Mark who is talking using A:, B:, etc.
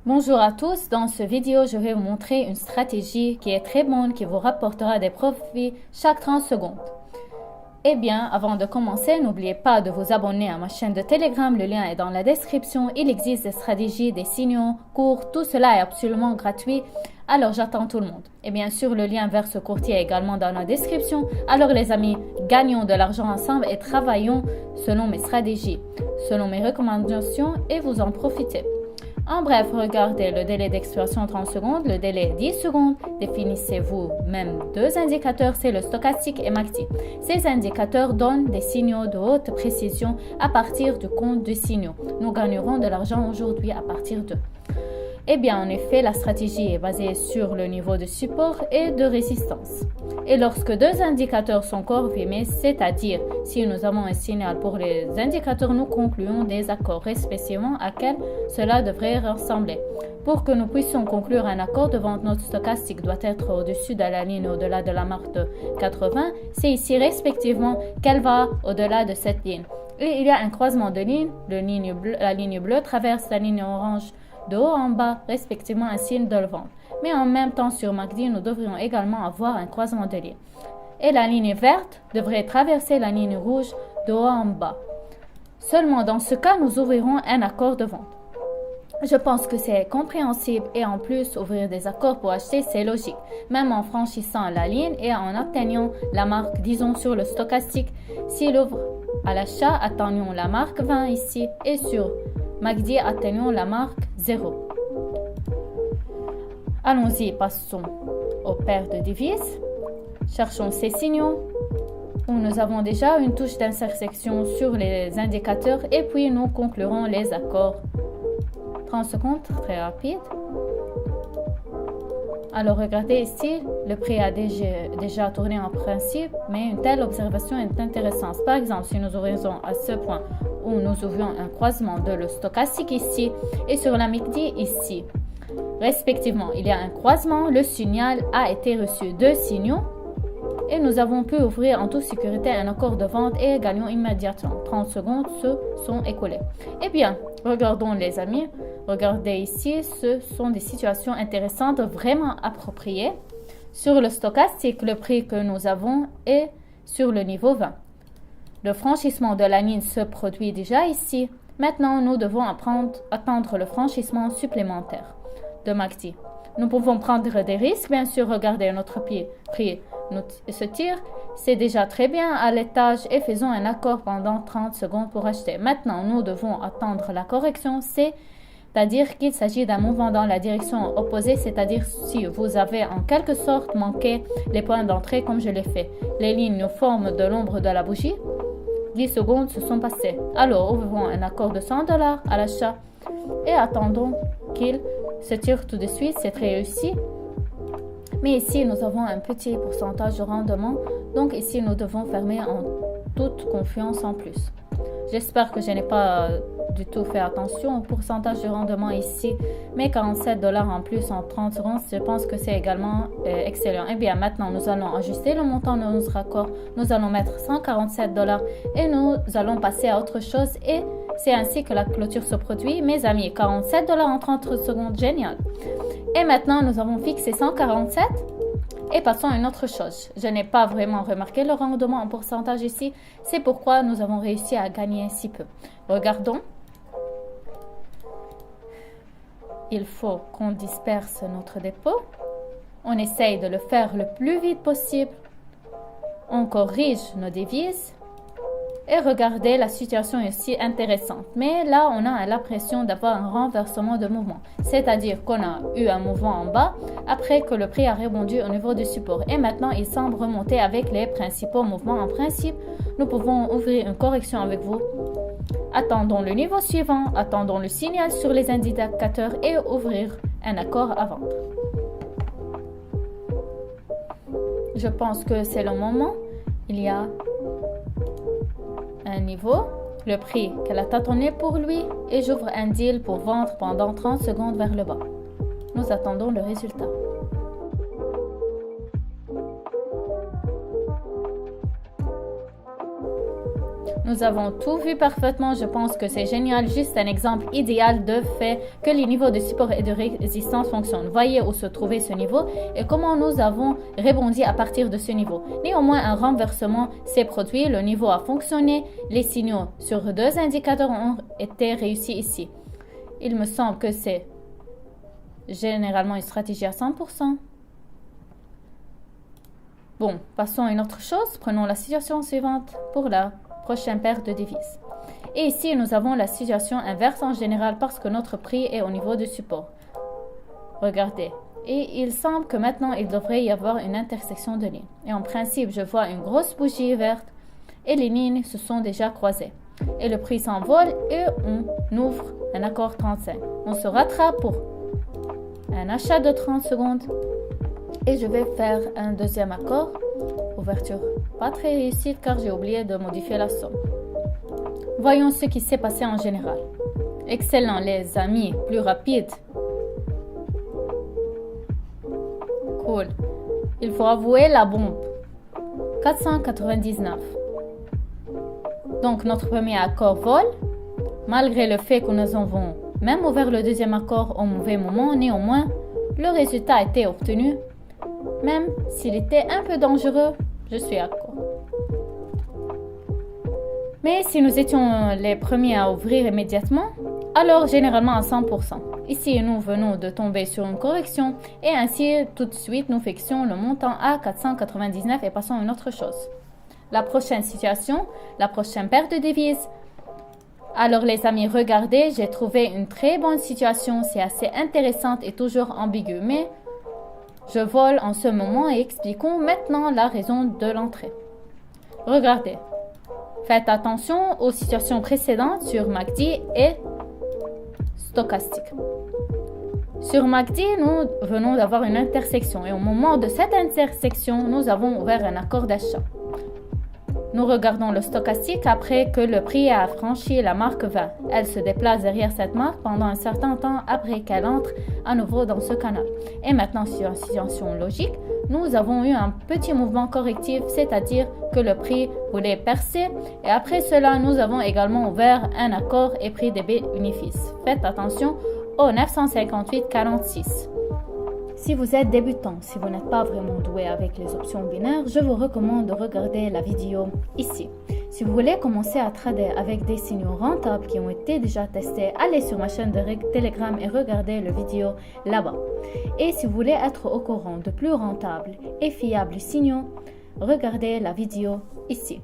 A: Bonjour à tous, dans ce vidéo je vais vous montrer une stratégie qui est très bonne qui vous rapportera des profits chaque 30 secondes. Eh bien, avant de commencer, n'oubliez pas de vous abonner à ma chaîne de Telegram, le lien est dans la description. Il existe des stratégies, des signaux, cours, tout cela est absolument gratuit, alors j'attends tout le monde. Et bien sûr, le lien vers ce courtier est également dans la description. Alors les amis, gagnons de l'argent ensemble et travaillons selon mes stratégies, selon mes recommandations et vous en profitez. En bref, regardez le délai d'expiration 30 secondes, le délai 10 secondes. Définissez vous-même deux indicateurs, c'est le stochastique et MACD. Ces indicateurs donnent des signaux de haute précision à partir du compte de signaux. Nous gagnerons de l'argent aujourd'hui à partir d'eux. Eh bien, en effet, la stratégie est basée sur le niveau de support et de résistance. Et lorsque deux indicateurs sont confirmés, c'est-à-dire si nous avons un signal pour les indicateurs, nous concluons des accords respectivement à quels cela devrait ressembler. Pour que nous puissions conclure un accord de vente, notre stochastique doit être au-dessus de la ligne au-delà de la marque de 80. C'est ici respectivement qu'elle va au-delà de cette ligne. Et il y a un croisement de lignes. La ligne bleue traverse la ligne orange de haut en bas, respectivement un signe de vente. Mais en même temps, sur MACD, nous devrions également avoir un croisement de lignes. Et la ligne verte devrait traverser la ligne rouge de haut en bas. Seulement dans ce cas, nous ouvrirons un accord de vente. Je pense que c'est compréhensible et en plus, ouvrir des accords pour acheter, c'est logique. Même en franchissant la ligne et en atteignant la marque, disons sur le stochastique, s'il ouvre à l'achat, atteignons la marque 20 ici et sur MACD, atteignons la marque 0. Allons-y, passons aux paires de devises. Cherchons ces signaux où nous avons déjà une touche d'intersection sur les indicateurs et puis nous conclurons les accords. 30 secondes, très rapide. Alors regardez ici, le prix a déjà tourné en principe, mais une telle observation est intéressante. Par exemple, si nous ouvrions à ce point où nous ouvrons un croisement de le stochastique ici et sur la MACD ici, respectivement, il y a un croisement, le signal a été reçu, deux signaux, et nous avons pu ouvrir en toute sécurité un accord de vente et gagnons immédiatement. 30 secondes se sont écoulées. Eh bien, regardons les amis. Regardez ici, ce sont des situations intéressantes, vraiment appropriées. Sur le stochastique, le prix que nous avons est sur le niveau 20. Le franchissement de la ligne se produit déjà ici. Maintenant, nous devons attendre le franchissement supplémentaire de MACD. Nous pouvons prendre des risques, bien sûr, regardez notre prix se tire. C'est déjà très bien à l'étage et faisons un accord pendant 30 secondes pour acheter. Maintenant, nous devons attendre la correction, c'est-à-dire qu'il s'agit d'un mouvement dans la direction opposée, c'est-à-dire si vous avez en quelque sorte manqué les points d'entrée comme je l'ai fait. Les lignes nous forment de l'ombre de la bougie. 10 secondes se sont passées. Alors, ouvrons un accord de $100 à l'achat et attendons qu'il se tire tout de suite. C'est très réussi. Mais ici, nous avons un petit pourcentage de rendement. Donc ici, nous devons fermer en toute confiance en plus. J'espère que je n'ai pas du tout fait attention au pourcentage de rendement ici. Mais $47 en plus en 30 secondes, je pense que c'est également excellent. Et bien maintenant, nous allons ajuster le montant de notre accord. Nous allons mettre $147 et nous allons passer à autre chose. Et c'est ainsi que la clôture se produit. Mes amis, $47 en 30 secondes, génial. Et maintenant, nous avons fixé 147. Et passons à une autre chose. Je n'ai pas vraiment remarqué le rendement en pourcentage ici. C'est pourquoi nous avons réussi à gagner si peu. Regardons. Il faut qu'on disperse notre dépôt. On essaye de le faire le plus vite possible. On corrige nos devises. Et regardez, la situation est aussi intéressante. Mais là, on a l'impression d'avoir un renversement de mouvement. C'est-à-dire qu'on a eu un mouvement en bas après que le prix a rebondi au niveau du support. Et maintenant, il semble remonter avec les principaux mouvements. En principe, nous pouvons ouvrir une correction avec vous. Attendons le niveau suivant, attendons le signal sur les indicateurs et ouvrir un accord à vendre. Je pense que c'est le moment. Il y a un niveau, le prix qu'elle a tâtonné pour lui et j'ouvre un deal pour vendre pendant 30 secondes vers le bas. Nous attendons le résultat. Nous avons tout vu parfaitement, je pense que c'est génial, juste un exemple idéal de fait que les niveaux de support et de résistance fonctionnent. Voyez où se trouvait ce niveau et comment nous avons rebondi à partir de ce niveau. Néanmoins, un renversement s'est produit, le niveau a fonctionné, les signaux sur deux indicateurs ont été réussis ici. Il me semble que c'est généralement une stratégie à 100%. Bon, passons à une autre chose, prenons la situation suivante pour la prochaine paire de devises. Et ici, nous avons la situation inverse en général parce que notre prix est au niveau du support. Regardez. Et il semble que maintenant, il devrait y avoir une intersection de lignes. Et en principe, je vois une grosse bougie verte et les lignes se sont déjà croisées. Et le prix s'envole et on ouvre un accord 35. On se rattrape pour un achat de 30 secondes. Et je vais faire un deuxième accord. Ouverture pas très réussie car j'ai oublié de modifier la somme. Voyons ce qui s'est passé en général. Excellent les amis, plus rapide. Cool. Il faut avouer la bombe. 499. Donc notre premier accord vole. Malgré le fait que nous avons même ouvert le deuxième accord au mauvais moment, néanmoins, le résultat a été obtenu. Même s'il était un peu dangereux, je suis d'accord. Mais si nous étions les premiers à ouvrir immédiatement, alors généralement à 100%. Ici, nous venons de tomber sur une correction et ainsi, tout de suite, nous fixons le montant à 499 et passons à une autre chose. La prochaine situation, la prochaine paire de devises. Alors les amis, regardez, j'ai trouvé une très bonne situation, c'est assez intéressante et toujours ambiguë, mais je vole en ce moment et expliquons maintenant la raison de l'entrée. Regardez. Faites attention aux situations précédentes sur MACD et stochastique. Sur MACD, nous venons d'avoir une intersection et au moment de cette intersection, nous avons ouvert un accord d'achat. Nous regardons le stochastique après que le prix a franchi la marque 20. Elle se déplace derrière cette marque pendant un certain temps après qu'elle entre à nouveau dans ce canal. Et maintenant, sur une situation logique, nous avons eu un petit mouvement correctif, c'est-à-dire que le prix voulait percer. Et après cela, nous avons également ouvert un accord et pris des bénéfices. Faites attention au 958,46. Si vous êtes débutant, si vous n'êtes pas vraiment doué avec les options binaires, je vous recommande de regarder la vidéo ici. Si vous voulez commencer à trader avec des signaux rentables qui ont été déjà testés, allez sur ma chaîne de Telegram et regardez la vidéo là-bas. Et si vous voulez être au courant de plus rentables et fiables signaux, regardez la vidéo ici.